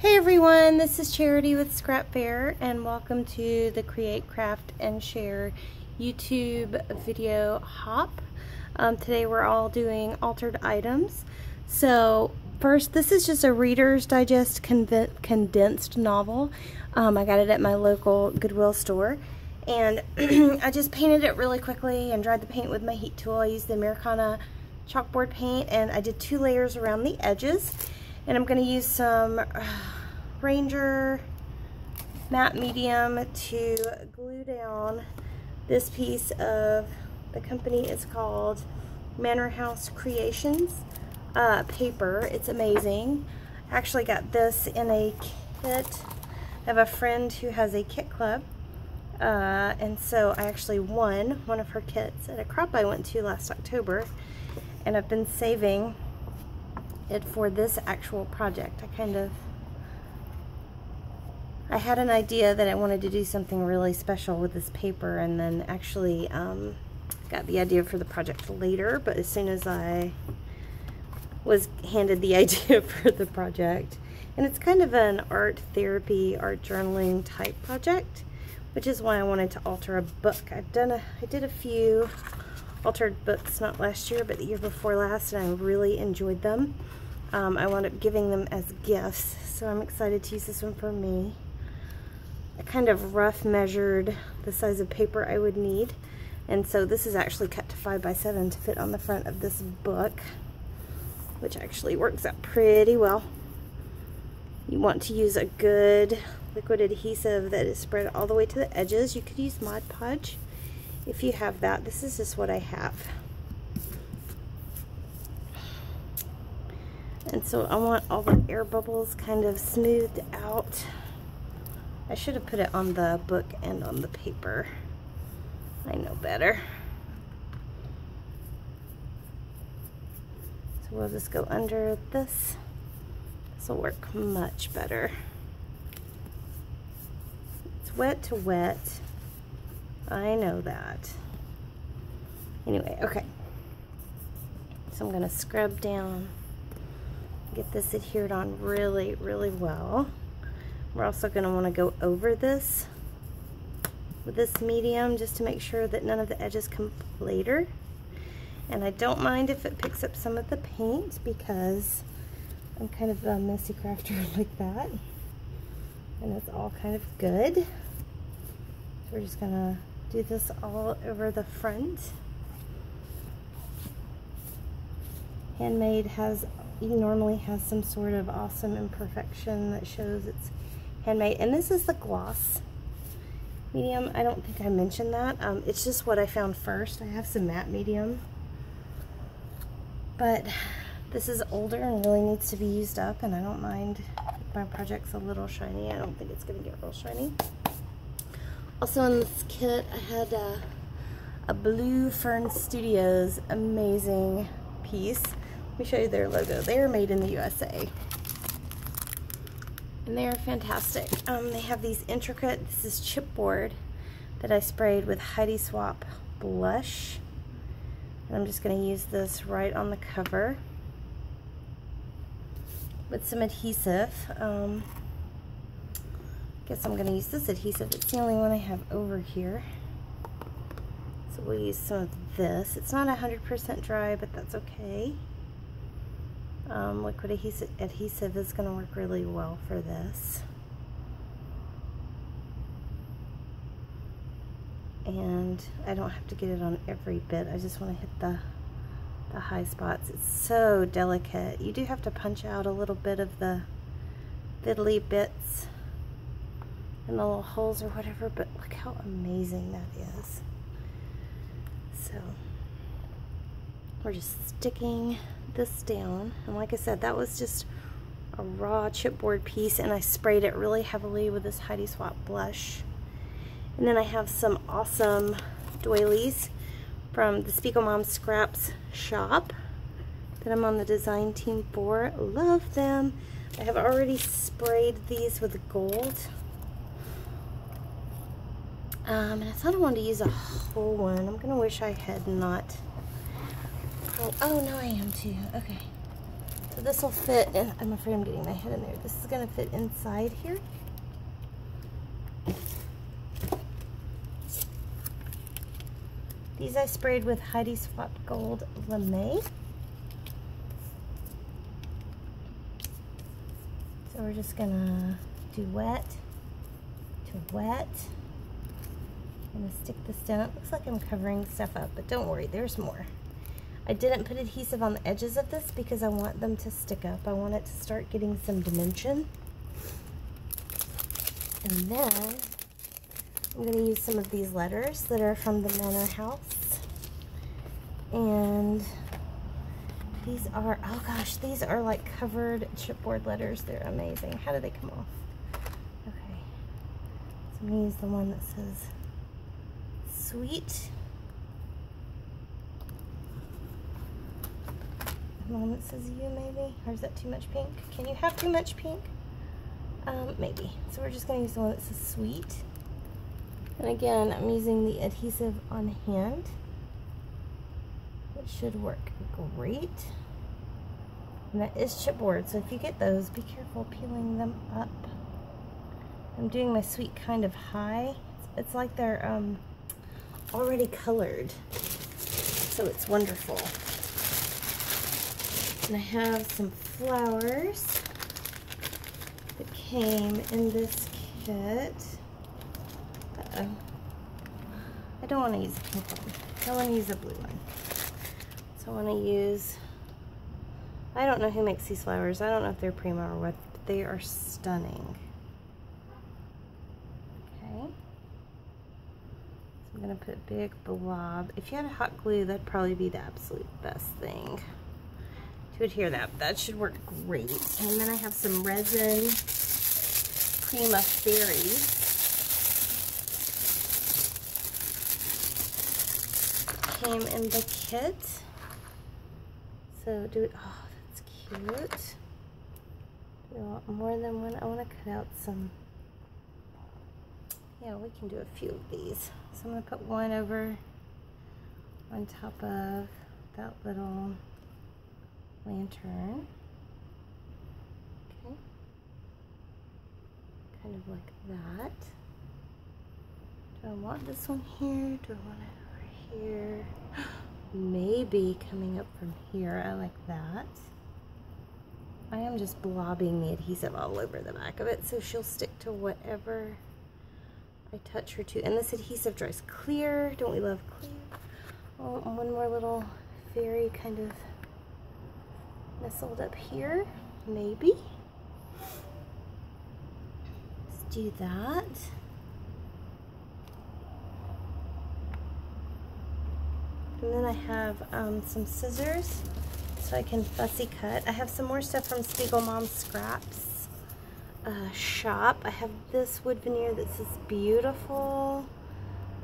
Hey everyone, this is Charity with Scrap Fair, and welcome to the Create, Craft, and Share YouTube video hop. Today we're all doing altered items. So first, this is just a Reader's Digest condensed novel. I got it at my local Goodwill store, and I just painted it really quickly and dried the paint with my heat tool. I used the Americana chalkboard paint, and I did 2 layers around the edges. And I'm going to use some Ranger matte medium to glue down this piece of, the company is called Manor House Creations paper. It's amazing. I actually got this in a kit. I have a friend who has a kit club, and so I actually won one of her kits at a crop I went to last October, and I've been saving it for this actual project. I had an idea that I wanted to do something really special with this paper, and then actually got the idea for the project later, but as soon as I was handed the idea for the project, and it's kind of an art therapy, art journaling type project, which is why I wanted to alter a book. I did a few altered books, not last year, but the year before last, and I really enjoyed them. I wound up giving them as gifts, so I'm excited to use this one for me. I kind of rough measured the size of paper I would need, and so this is actually cut to 5x7 to fit on the front of this book, which actually works out pretty well. You want to use a good liquid adhesive that is spread all the way to the edges. You could use Mod Podge if you have that. This is just what I have. And so I want all the air bubbles kind of smoothed out. I should have put it on the book and on the paper. I know better. So we'll just go under this. This will work much better. It's wet to wet. I know that. Anyway, okay. So I'm going to scrub down, get this adhered on really, really well. We're also going to want to go over this with this medium just to make sure that none of the edges come later. And I don't mind if it picks up some of the paint, because I'm kind of a messy crafter like that. And it's all kind of good. So we're just going to do this all over the front. Handmade normally has some sort of awesome imperfection that shows it's handmade, and this is the gloss medium. I don't think I mentioned that. It's just what I found first. I have some matte medium, but this is older and really needs to be used up, and I don't mind if my project's a little shiny. I don't think it's going to get real shiny. Also in this kit, I had a Blue Fern Studios amazing piece. Let me show you their logo. They are made in the USA, and they are fantastic. They have these intricate, this is chipboard that I sprayed with Heidi Swapp blush, and I'm just going to use this right on the cover with some adhesive. I guess I'm going to use this adhesive. It's the only one I have over here, so we'll use some of this. It's not 100% dry, but that's okay. Liquid adhesive is going to work really well for this. And I don't have to get it on every bit. I just want to hit the high spots. It's so delicate. You do have to punch out a little bit of the fiddly bits and the little holes or whatever, but look how amazing that is. So we're just sticking this down, and like I said, that was just a raw chipboard piece, and I sprayed it really heavily with this Heidi Swapp blush. And then I have some awesome doilies from the Spiegel Mom Scraps shop that I'm on the design team for. Love them. I have already sprayed these with gold, and I thought I wanted to use a whole one. I'm gonna wish I had not. Oh no, I am too. Okay. So this will fit, and I'm afraid I'm getting my head in there. This is going to fit inside here. These I sprayed with Heidi Swapped Gold Lame. So we're just going to do wet to wet. I'm going to stick this down. It looks like I'm covering stuff up, but don't worry, there's more. I didn't put adhesive on the edges of this because I want them to stick up. I want it to start getting some dimension. And then I'm going to use some of these letters that are from the Manor House. And these are, oh gosh, these are like covered chipboard letters. They're amazing. How do they come off? Okay. So I'm going to use the one that says sweet. One that says you, maybe? Or is that too much pink? Can you have too much pink? Maybe. So we're just going to use the one that says sweet. And again, I'm using the adhesive on hand. It should work great. And that is chipboard, so if you get those, be careful peeling them up. I'm doing my sweet kind of high. It's like they're already colored, so it's wonderful. And I have some flowers that came in this kit. Uh-oh. I don't want to use a pink one. I want to use a blue one. So I want to use, I don't know who makes these flowers. I don't know if they're Prima or what, but they are stunning. Okay. So I'm going to put big blob. If you had a hot glue, that'd probably be the absolute best thing to adhere that. That should work great. And then I have some resin Prima Fairy. Came in the kit. So do it, oh, that's cute. Do you want more than one? I want to cut out some. Yeah, we can do a few of these. So I'm going to put one over on top of that little lantern. Okay. Kind of like that. Do I want this one here? Do I want it over here? Maybe coming up from here. I like that. I am just blobbing the adhesive all over the back of it so she'll stick to whatever I touch her to. And this adhesive dries clear. Don't we love clear? Oh, and one more little fairy kind of nestled up here. Maybe. Let's do that. And then I have some scissors so I can fussy cut. I have some more stuff from Spiegel Mom Scraps shop. I have this wood veneer that says beautiful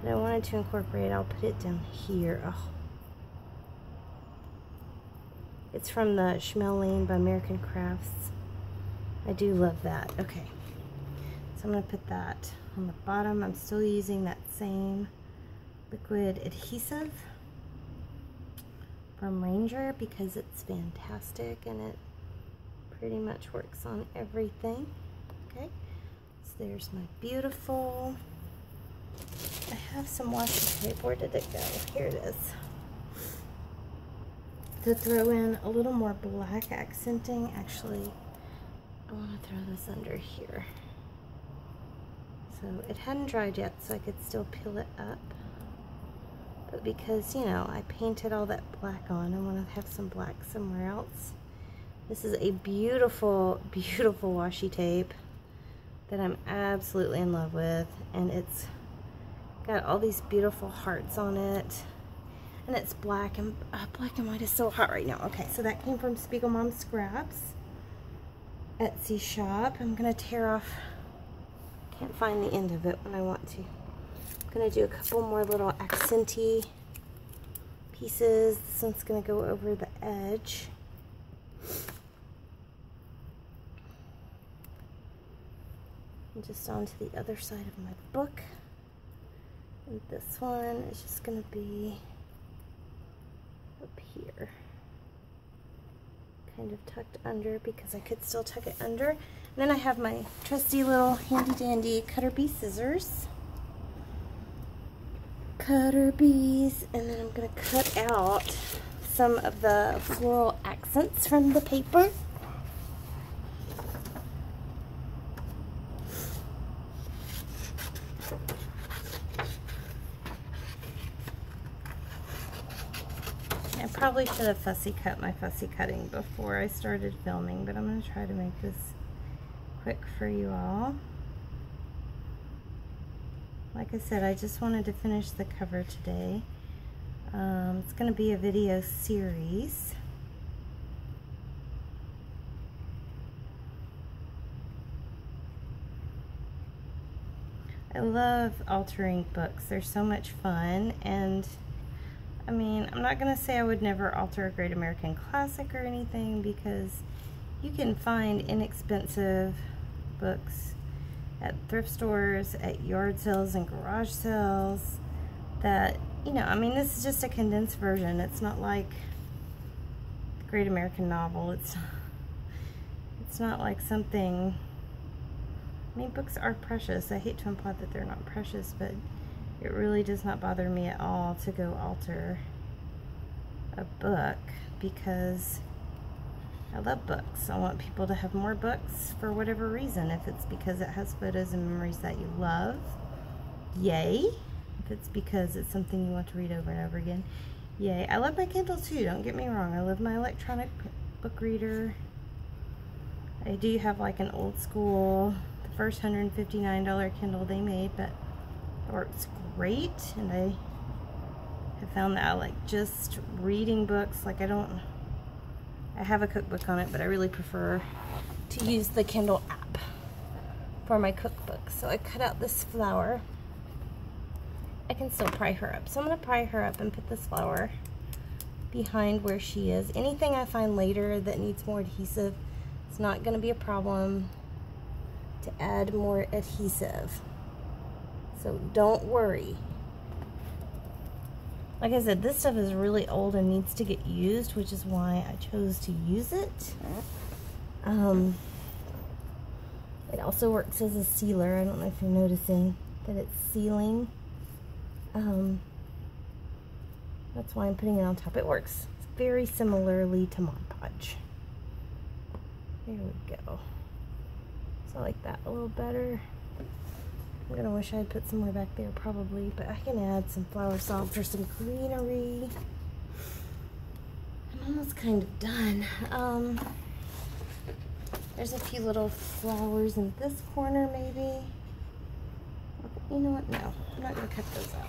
that I wanted to incorporate. I'll put it down here. Oh. It's from the Schmel Lane by American Crafts. I do love that. Okay, so I'm going to put that on the bottom. I'm still using that same liquid adhesive from Ranger because it's fantastic and it pretty much works on everything. Okay, so there's my beautiful. I have some washi tape. Where did it go? Here it is. To throw in a little more black accenting. Actually, I want to throw this under here. So it hadn't dried yet, so I could still peel it up. But because, you know, I painted all that black on, I want to have some black somewhere else. This is a beautiful, beautiful washi tape that I'm absolutely in love with. And it's got all these beautiful hearts on it. And it's black and white is so hot right now. Okay, so that came from Spiegel Mom Scraps Etsy shop. I'm going to tear off, can't find the end of it when I want to. I'm going to do a couple more little accenty pieces. This one's going to go over the edge. And just onto the other side of my book. And this one is just going to be up here. kind of tucked under because I could still tuck it under. And then I have my trusty little handy dandy cutter bee scissors. Cutter bees, and then I'm going to cut out some of the floral accents from the paper. I probably should have fussy cut my fussy cutting before I started filming, but I'm going to try to make this quick for you all. Like I said, I just wanted to finish the cover today. It's going to be a video series. I love altering books. They're so much fun, and I mean, I'm not going to say I would never alter a Great American Classic or anything, because you can find inexpensive books at thrift stores, at yard sales and garage sales that, you know, I mean, this is just a condensed version. It's not like the Great American Novel. It's not like something, I mean, books are precious. I hate to imply that they're not precious, but it really does not bother me at all to go alter a book because I love books. I want people to have more books for whatever reason. If it's because it has photos and memories that you love, yay. If it's because it's something you want to read over and over again, yay. I love my Kindle too, don't get me wrong. I love my electronic book reader. I do have like an old school, the first $159 Kindle they made, but it works great. And I have found that I like just reading books. Like I have a cookbook on it, but I really prefer to use the Kindle app for my cookbook. So I cut out this flower. I can still pry her up. So I'm going to pry her up and put this flower behind where she is. Anything I find later that needs more adhesive, it's not going to be a problem to add more adhesive. So don't worry. Like I said, this stuff is really old and needs to get used, which is why I chose to use it. It also works as a sealer. I don't know if you're noticing that it's sealing. That's why I'm putting it on top. It works very similarly to Mod Podge. There we go. So I like that a little better. I'm gonna wish I had put some more back there probably, but I can add some flower salve for some greenery. I'm almost kind of done. There's a few little flowers in this corner maybe. You know what? No, I'm not gonna cut those out.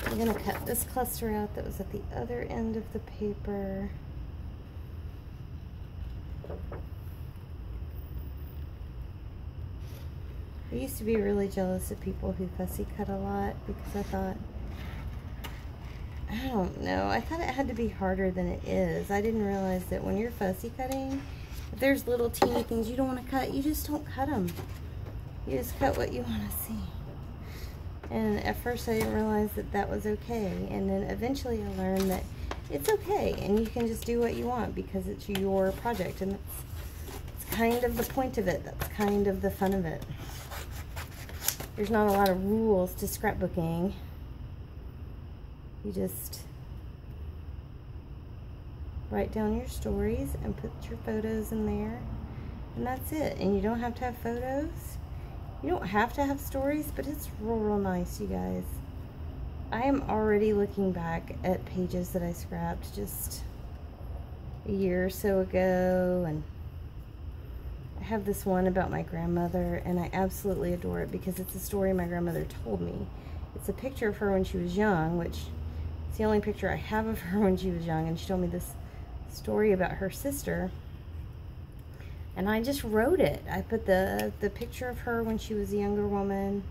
I'm gonna cut this cluster out that was at the other end of the paper. I used to be really jealous of people who fussy cut a lot because I thought, I don't know, I thought it had to be harder than it is. I didn't realize that when you're fussy cutting, if there's little teeny things you don't want to cut, you just don't cut them. You just cut what you want to see. And at first I didn't realize that that was okay. And then eventually I learned that it's okay and you can just do what you want because it's your project. And it's kind of the point of it. That's kind of the fun of it. There's not a lot of rules to scrapbooking. You just write down your stories and put your photos in there, and that's it. And you don't have to have photos. You don't have to have stories, but it's real nice, you guys. I am already looking back at pages that I scrapped just a year or so ago, and I have this one about my grandmother, and I absolutely adore it because it's a story my grandmother told me. It's a picture of her when she was young, which is the only picture I have of her when she was young, and she told me this story about her sister, and I just wrote it. I put the picture of her when she was a younger woman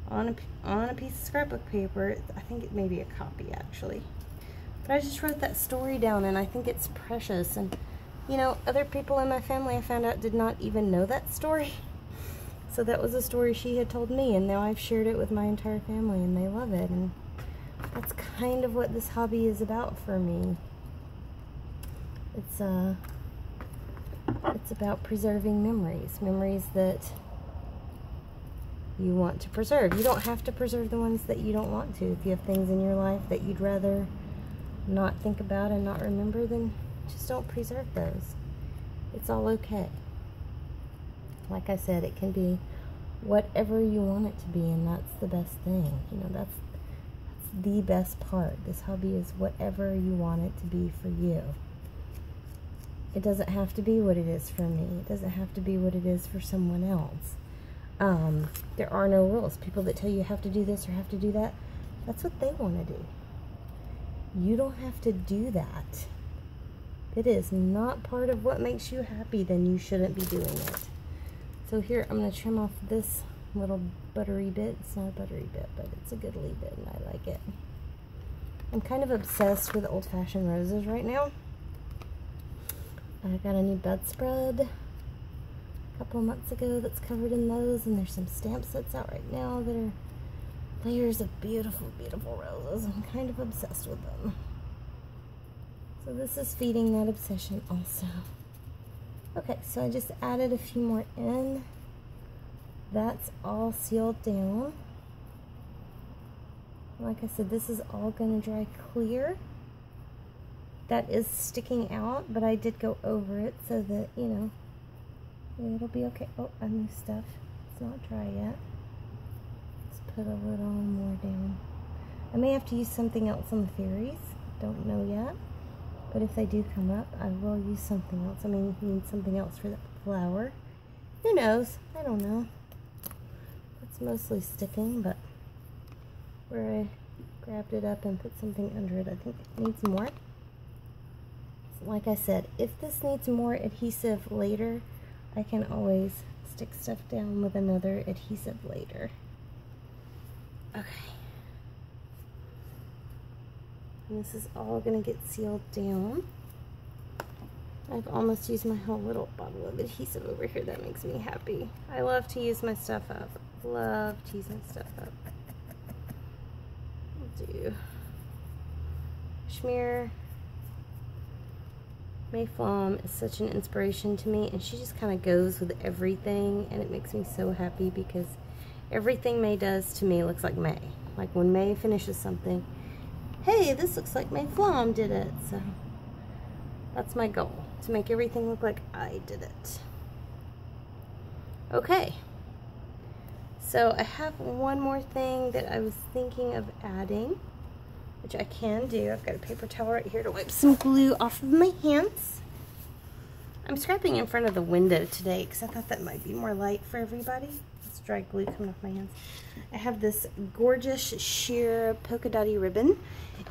on a piece of scrapbook paper. I think it may be a copy actually, but I just wrote that story down, and I think it's precious. And you know, other people in my family I found out did not even know that story, so that was a story she had told me, and now I've shared it with my entire family and they love it, and that's kind of what this hobby is about for me. It's about preserving memories that you want to preserve. You don't have to preserve the ones that you don't want to. If you have things in your life that you'd rather not think about and not remember, then just don't preserve those. It's all okay. Like I said, it can be whatever you want it to be, and that's the best thing. You know, that's the best part. This hobby is whatever you want it to be for you. It doesn't have to be what it is for me. It doesn't have to be what it is for someone else. There are no rules. People that tell you have to do this or have to do that, that's what they want to do. You don't have to do that. If it is not part of what makes you happy, then you shouldn't be doing it. So here, I'm going to trim off this little buttery bit. It's not a buttery bit, but it's a goodly bit, and I like it. I'm kind of obsessed with old-fashioned roses right now. I got a new bedspread a couple of months ago that's covered in those, and there's some stamp sets out right now that are layers of beautiful, beautiful roses. I'm kind of obsessed with them. So this is feeding that obsession also. Okay, so I just added a few more in. That's all sealed down. Like I said, this is all going to dry clear. That is sticking out, but I did go over it so that, you know, it'll be okay. Oh, I moved stuff. It's not dry yet. Let's put a little more down. I may have to use something else on the fairies. Don't know yet. But if they do come up, I will use something else. I mean, you need something else for that flower. Who knows? I don't know. It's mostly sticking, but where I grabbed it up and put something under it, I think it needs more. Like I said, if this needs more adhesive later, I can always stick stuff down with another adhesive later. Okay. And this is all going to get sealed down. I've almost used my whole little bottle of adhesive over here. That makes me happy. I love to use my stuff up. Love to use my stuff up. I'll do Schmier. May Flom is such an inspiration to me, and she just kind of goes with everything, and it makes me so happy because everything May does to me looks like May. Like when May finishes something, hey, this looks like May Flom did it. So that's my goal, to make everything look like I did it. Okay, so I have one more thing that I was thinking of adding, which I can do. I've got a paper towel right here to wipe some glue off of my hands. I'm scraping in front of the window today because I thought that might be more light for everybody. It's dry glue coming off my hands. I have this gorgeous sheer polka dotty ribbon.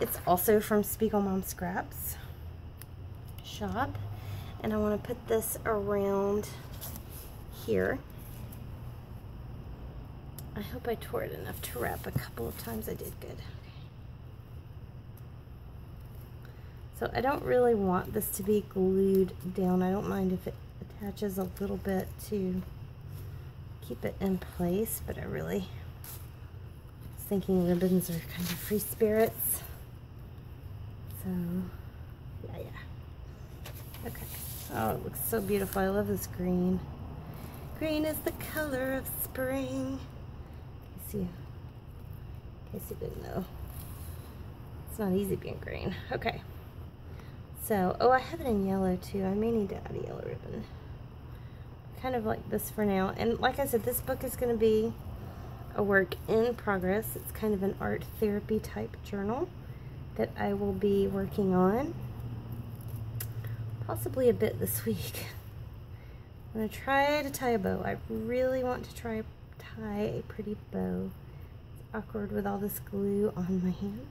It's also from Spiegelmom Scraps shop. And I want to put this around here. I hope I tore it enough to wrap a couple of times. I did good. So I don't really want this to be glued down. I don't mind if it attaches a little bit to keep it in place, but I really was thinking ribbons are kind of free spirits. So, yeah. Okay. Oh, it looks so beautiful. I love this green. Green is the color of spring. In case you didn't know. It's not easy being green. Okay. So, oh, I have it in yellow too. I may need to add a yellow ribbon. Kind of like this for now. And like I said, this book is going to be a work in progress. It's kind of an art therapy type journal that I will be working on. Possibly a bit this week. I'm going to try to tie a bow. I really want to tie a pretty bow. It's awkward with all this glue on my hands.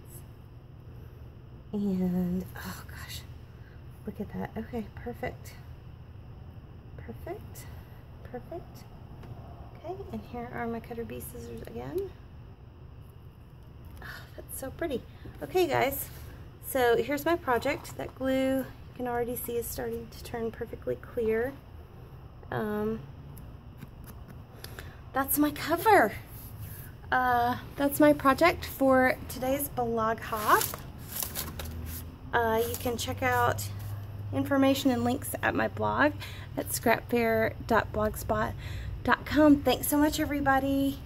And, oh gosh. Look at that. Okay, perfect. Perfect. Perfect. Okay, and here are my cutter bee scissors again. Oh, that's so pretty. Okay, guys. So here's my project. That glue, you can already see, is starting to turn perfectly clear. That's my cover. that's my project for today's blog hop. You can check out information and links at my blog at scrapfair.blogspot.com. Thanks so much, everybody.